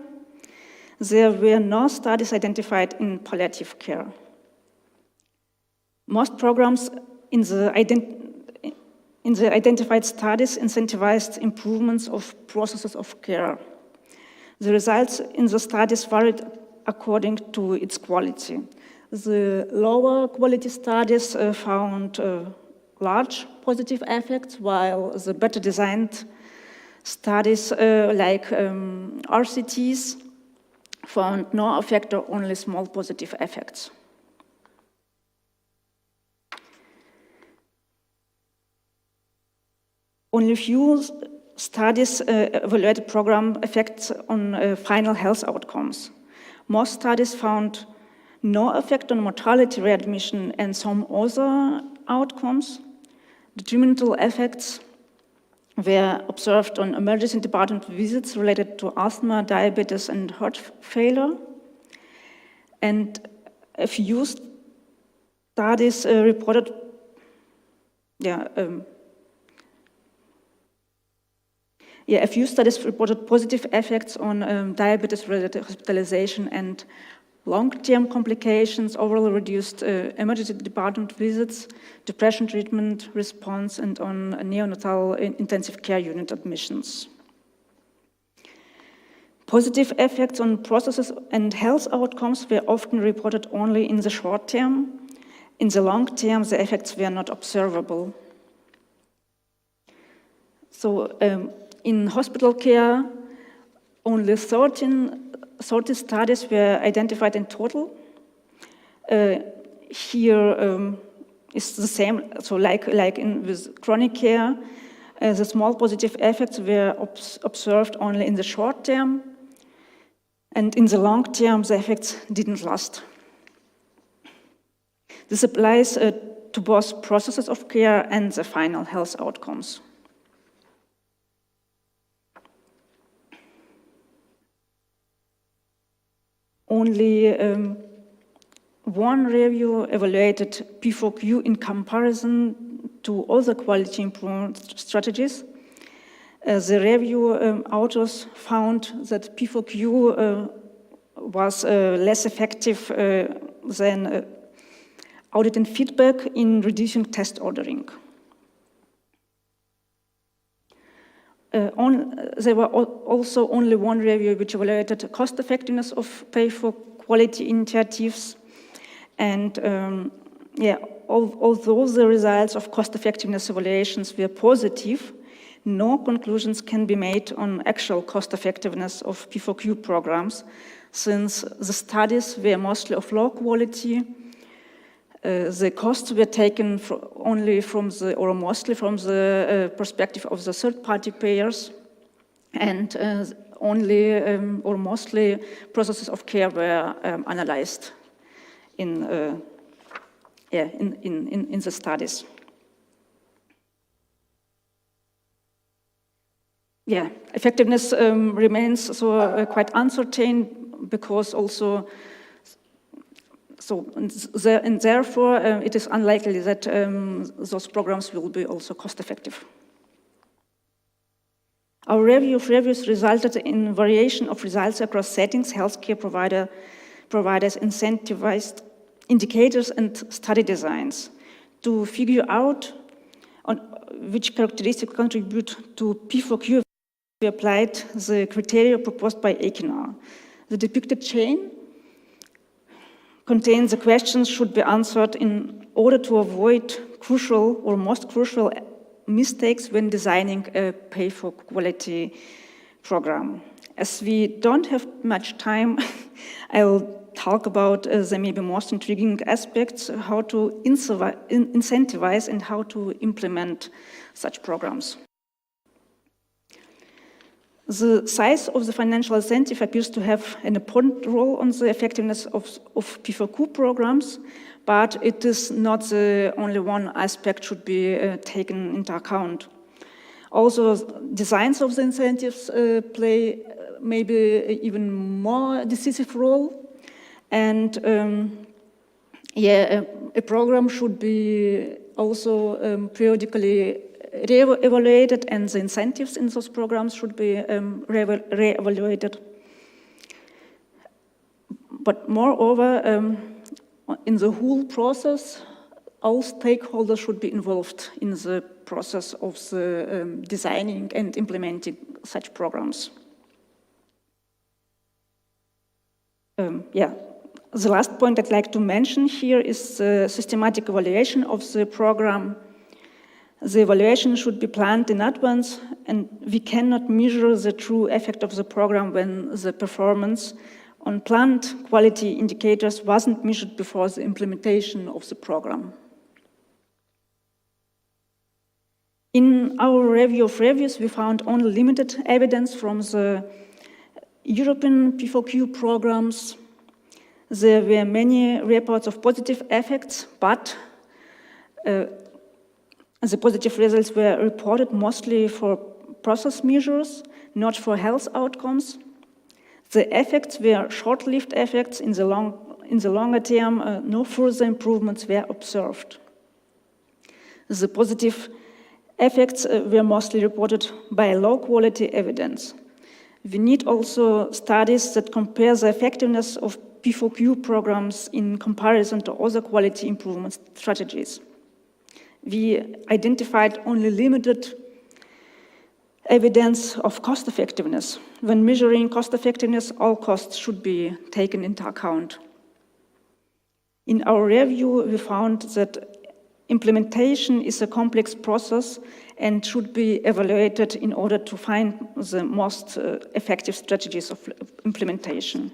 Speaker 6: There were no studies identified in palliative care. Most programs in the identified studies incentivized improvements of processes of care. The results in the studies varied according to its quality. The lower quality studies found large positive effects, while the better designed studies like RCTs found no effect or only small positive effects. Only few studies evaluated program effects on final health outcomes. Most studies found no effect on mortality, readmission, and some other outcomes. Detrimental effects were observed on emergency department visits related to asthma, diabetes, and heart failure. And a few studies reported a few studies reported positive effects on diabetes-related hospitalization and long-term complications, overall reduced emergency department visits, depression treatment response, and on neonatal intensive care unit admissions. Positive effects on processes and health outcomes were often reported only in the short term. In the long term, the effects were not observable. So, in hospital care, only 30 studies were identified in total. Here is the same, so like with chronic care, the small positive effects were observed only in the short term, and in the long term, the effects didn't last. This applies to both processes of care and the final health outcomes. Only one review evaluated P4Q in comparison to other quality improvement strategies. The review authors found that P4Q was less effective than audit and feedback in reducing test ordering. There were also only one review which evaluated cost effectiveness of pay for quality initiatives. And although the results of cost effectiveness evaluations were positive, no conclusions can be made on actual cost effectiveness of P4Q programs, since the studies were mostly of low quality. The costs were taken only from or mostly from the perspective of the third-party payers, and only or mostly processes of care were analyzed in the studies. Yeah, effectiveness remains quite uncertain, because also. And therefore, it is unlikely that those programs will be also cost-effective. Our review of reviews resulted in variation of results across settings, healthcare providers, incentivized indicators, and study designs. To figure out on which characteristics contribute to P4Q, we applied the criteria proposed by Ekinar. The depicted chain contains the questions should be answered in order to avoid crucial or most crucial mistakes when designing a pay-for-quality program. As we don't have much time, I'll talk about the maybe most intriguing aspects, how to incentivize and how to implement such programs. The size of the financial incentive appears to have an important role on the effectiveness of P4Q programs, but it is not the only one aspect should be taken into account. Also, designs of the incentives play maybe even more decisive role, and a program should be also periodically re-evaluated, and the incentives in those programs should be re-evaluated. But moreover, in the whole process, all stakeholders should be involved in the process of the designing and implementing such programs. The last point I'd like to mention here is the systematic evaluation of the program. The evaluation should be planned in advance, and we cannot measure the true effect of the program when the performance on planned quality indicators wasn't measured before the implementation of the program. In our review of reviews, we found only limited evidence from the European P4Q programs. There were many reports of positive effects, but the positive results were reported mostly for process measures, not for health outcomes. The effects were short-lived effects. In the longer term, no further improvements were observed. The positive effects were mostly reported by low-quality evidence. We need also studies that compare the effectiveness of P4Q programs in comparison to other quality improvement strategies. We identified only limited evidence of cost effectiveness. When measuring cost effectiveness, all costs should be taken into account. In our review, we found that implementation is a complex process and should be evaluated in order to find the most effective strategies of implementation.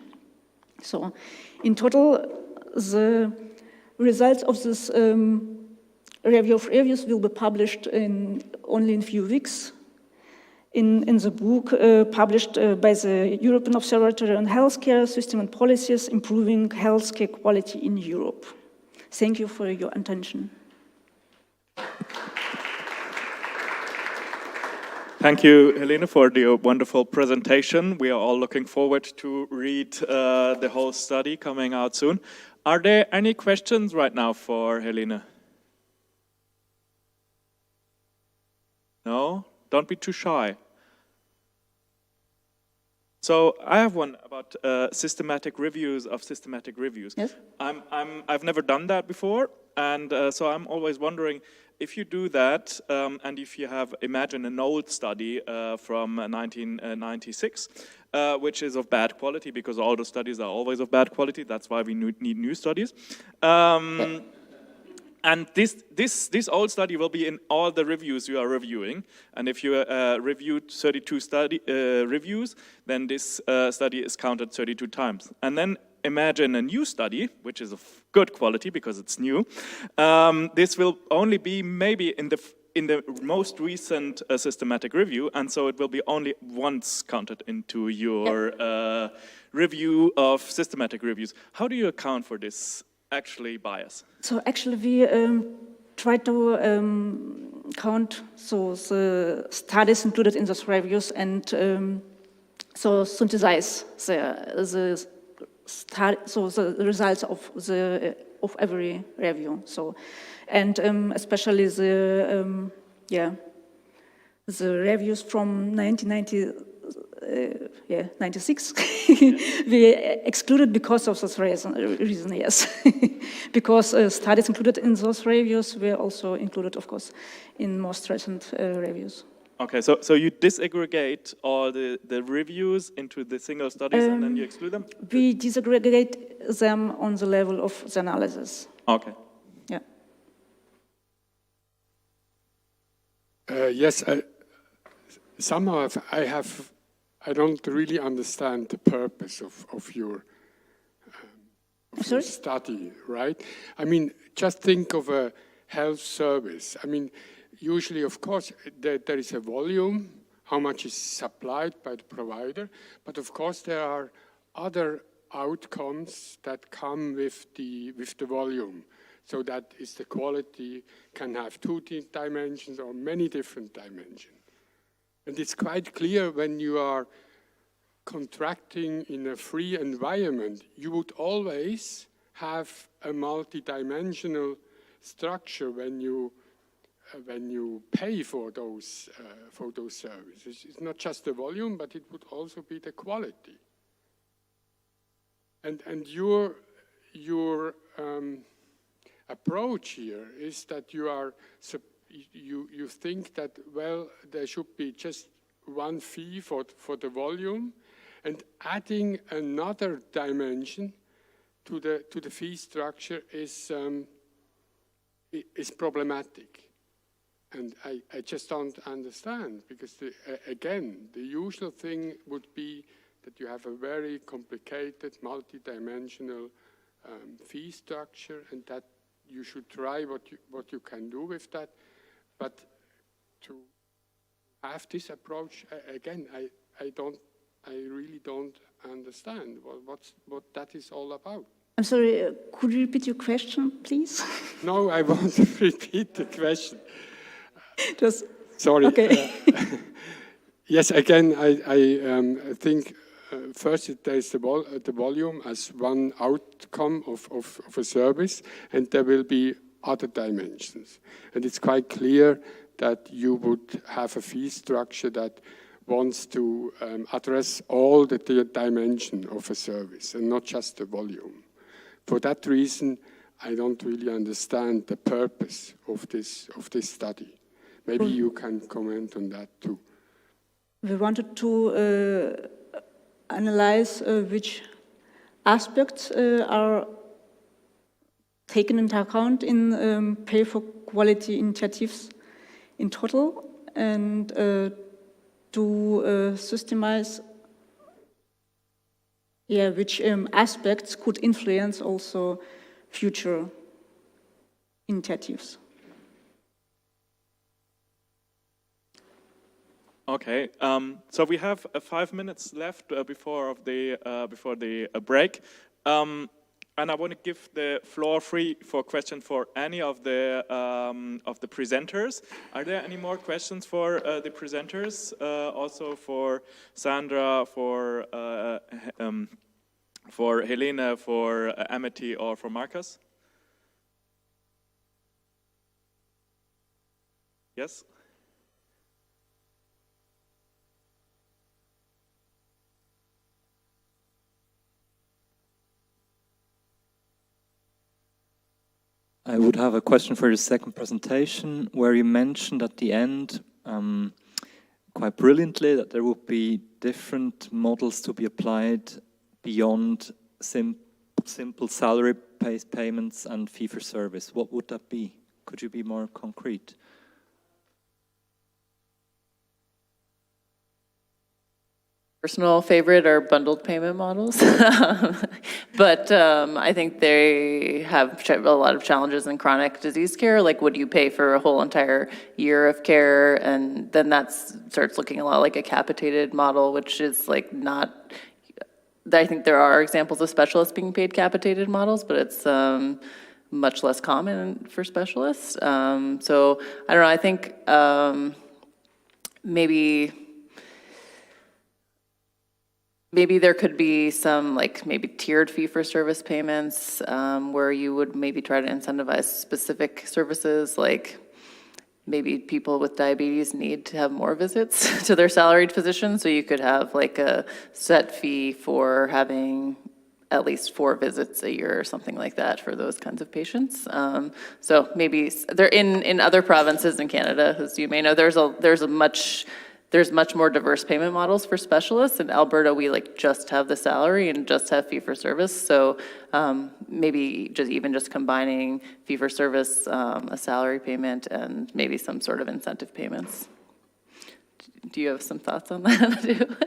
Speaker 6: So, in total, the results of this review of reviews will be published only in a few weeks in the book published by the European Observatory on Healthcare System and Policies, Improving Healthcare Quality in Europe. Thank you for your attention.
Speaker 1: Thank you, Helene, for the wonderful presentation. We are all looking forward to read the whole study coming out soon. Are there any questions right now for Helene? No? Don't be too shy. So I have one about systematic reviews of systematic reviews.
Speaker 6: Yes.
Speaker 1: I've never done that before, and so I'm always wondering, if you do that, and if you have, imagine an old study from 1996, which is of bad quality, because all the studies are always of bad quality, that's why we need new studies. And this old study will be in all the reviews you are reviewing, and if you reviewed 32 reviews, then this study is counted 32 times. And then imagine a new study, which is of good quality because it's new. This will only be maybe in the most recent systematic review, and so it will be only once counted into your review of systematic reviews. How do you account for this actually bias?
Speaker 6: So actually we try to count the studies included in those reviews and so synthesize the results of every review. So, and especially the reviews from 96 we excluded because of this reason, yes. Because studies included in those reviews were also included, of course, in most recent reviews.
Speaker 1: Okay, so you disaggregate all the reviews into the single studies and then you exclude them?
Speaker 6: We disaggregate them on the level of the analysis.
Speaker 1: Okay.
Speaker 6: Yeah.
Speaker 7: Yes, somehow I don't really understand the purpose of your study, right? I mean, just think of a health service. I mean, usually, of course, there is a volume, how much is supplied by the provider, but of course there are other outcomes that come with the volume. So that is the quality can have two dimensions or many different dimensions. And it's quite clear when you are contracting in a free environment, you would always have a multidimensional structure when you pay for those services. It's not just the volume, but it would also be the quality. And your approach here is that you think that, well, there should be just one fee for the volume, and adding another dimension to the fee structure is problematic. And I just don't understand, because again, the usual thing would be that you have a very complicated, multidimensional fee structure, and that you should try what you can do with that. But to have this approach, again, I really don't understand what that is all about.
Speaker 6: I'm sorry, could you repeat your question, please?
Speaker 7: No, I won't repeat the question.
Speaker 6: Just,
Speaker 7: sorry.
Speaker 6: Okay.
Speaker 7: Yes, again, I think first there is the volume as one outcome of a service, and there will be other dimensions. And it's quite clear that you would have a fee structure that wants to address all the dimensions of a service and not just the volume. For that reason, I don't really understand the purpose of this study. Maybe you can comment on that too.
Speaker 6: We wanted to analyze which aspects are taken into account in pay for quality initiatives in total, and to systemize which aspects could influence also future initiatives.
Speaker 1: Okay, so we have 5 minutes left before the break, and I want to give the floor free for questions for any of the presenters. Are there any more questions for the presenters? Also for Sandra, for Helena, for Amity, or for Marcus? Yes.
Speaker 8: I would have a question for your second presentation, where you mentioned at the end, quite brilliantly, that there would be different models to be applied beyond simple salary-based payments and fee-for-service. What would that be? Could you be more concrete?
Speaker 2: Personal favorite are bundled payment models, but I think they have a lot of challenges in chronic disease care. Like, would you pay for a whole entire year of care? And then that starts looking a lot like a capitated model, which is like not, I think there are examples of specialists being paid capitated models, but it's much less common for specialists. So I don't know, I think maybe there could be some maybe tiered fee-for-service payments where you would maybe try to incentivize specific services, like maybe people with diabetes need to have more visits to their salaried physician, so you could have like a set fee for having at least 4 visits a year or something like that for those kinds of patients. So maybe they're in other provinces in Canada, as you may know, there's there's much more diverse payment models for specialists. In Alberta, we like just have the salary and just have fee-for-service. So maybe just combining fee-for-service, a salary payment, and maybe some sort of incentive payments. Do you have some thoughts on that?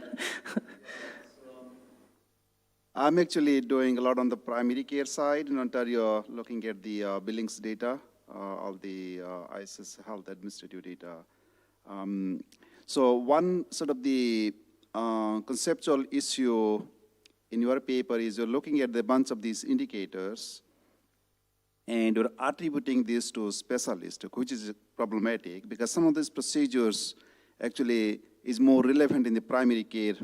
Speaker 3: I'm actually doing a lot on the primary care side in Ontario, looking at the billings data, all the ISS health administrative data. So one sort of the conceptual issue in your paper is you're looking at the bunch of these indicators and you're attributing this to specialists, which is problematic because some of these procedures actually is more relevant in the primary care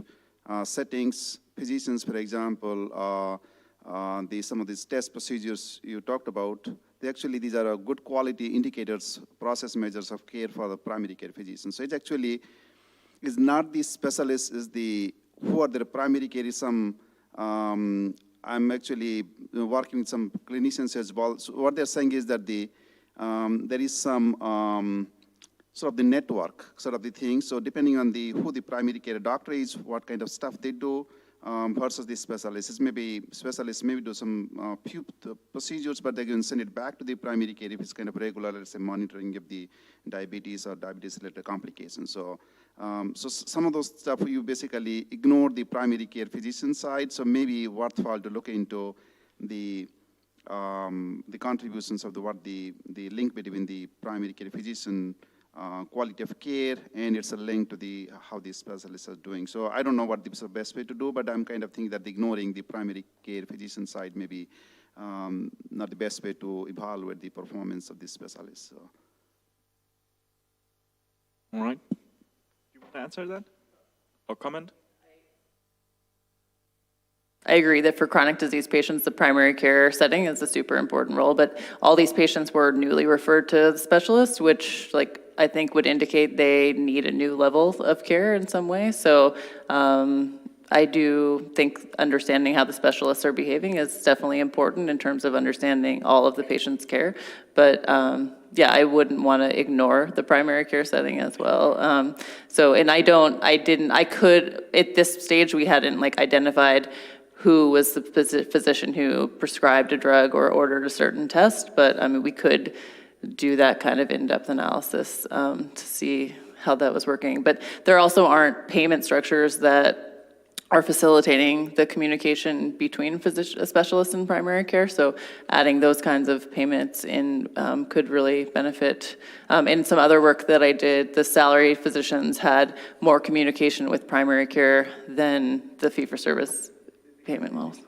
Speaker 3: settings. Physicians, for example, some of these test procedures you talked about, these are good quality indicators, process measures of care for the primary care physicians. So it actually is not the specialists, who are the primary care is some, I'm actually working with some clinicians as well. So what they're saying is that there is some sort of the network, sort of the thing. So depending on who the primary care doctor is, what kind of stuff they do, versus the specialists. Specialists maybe do some few procedures, but they can send it back to the primary care if it's kind of regular, let's say monitoring of the diabetes or diabetes-related complications. So some of those stuff you basically ignore the primary care physician side. So maybe worthwhile to look into the contributions of the link between the primary care physician quality of care, and it's a link to how the specialists are doing. So I don't know what the best way to do, but I'm kind of thinking that ignoring the primary care physician side may be not the best way to evaluate the performance of the specialists. So.
Speaker 1: All right. Do you want to answer that or comment?
Speaker 2: I agree that for chronic disease patients, the primary care setting is a super important role, but all these patients were newly referred to the specialist, which I think would indicate they need a new level of care in some way. So I do think understanding how the specialists are behaving is definitely important in terms of understanding all of the patient's care. But yeah, I wouldn't want to ignore the primary care setting as well. At this stage, we hadn't identified who was the physician who prescribed a drug or ordered a certain test, but I mean, we could do that kind of in-depth analysis to see how that was working. But there also aren't payment structures that are facilitating the communication between specialists and primary care, so adding those kinds of payments in could really benefit. In some other work that I did, the salary physicians had more communication with primary care than the fee-for-service payment models.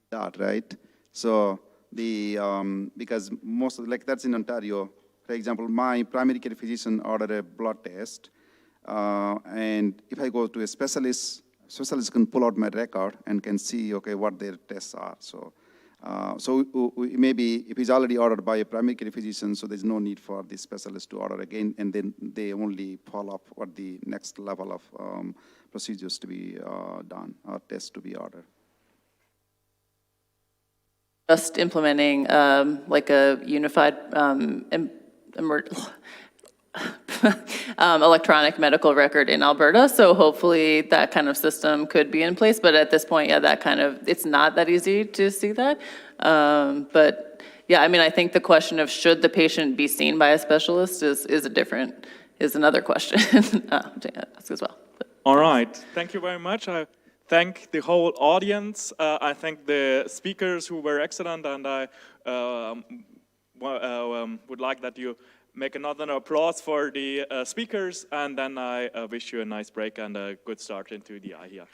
Speaker 3: That, right? So because most of that's in Ontario. For example, my primary care physician ordered a blood test, and if I go to a specialist can pull out my record and can see, okay, what their tests are. So, maybe if it's already ordered by a primary care physician, so there's no need for the specialist to order again, and then they only follow up what the next level of procedures to be done or tests to be ordered.
Speaker 2: Just implementing a unified electronic medical record in Alberta. So hopefully that kind of system could be in place. But at this point, yeah, it's not that easy to see that. But yeah, I mean, I think the question of should the patient be seen by a specialist is another question to ask as well.
Speaker 1: All right, thank you very much. I thank the whole audience. I thank the speakers who were excellent, and I would like that you make another applause for the speakers, and then I wish you a nice break and a good start into the iHEA.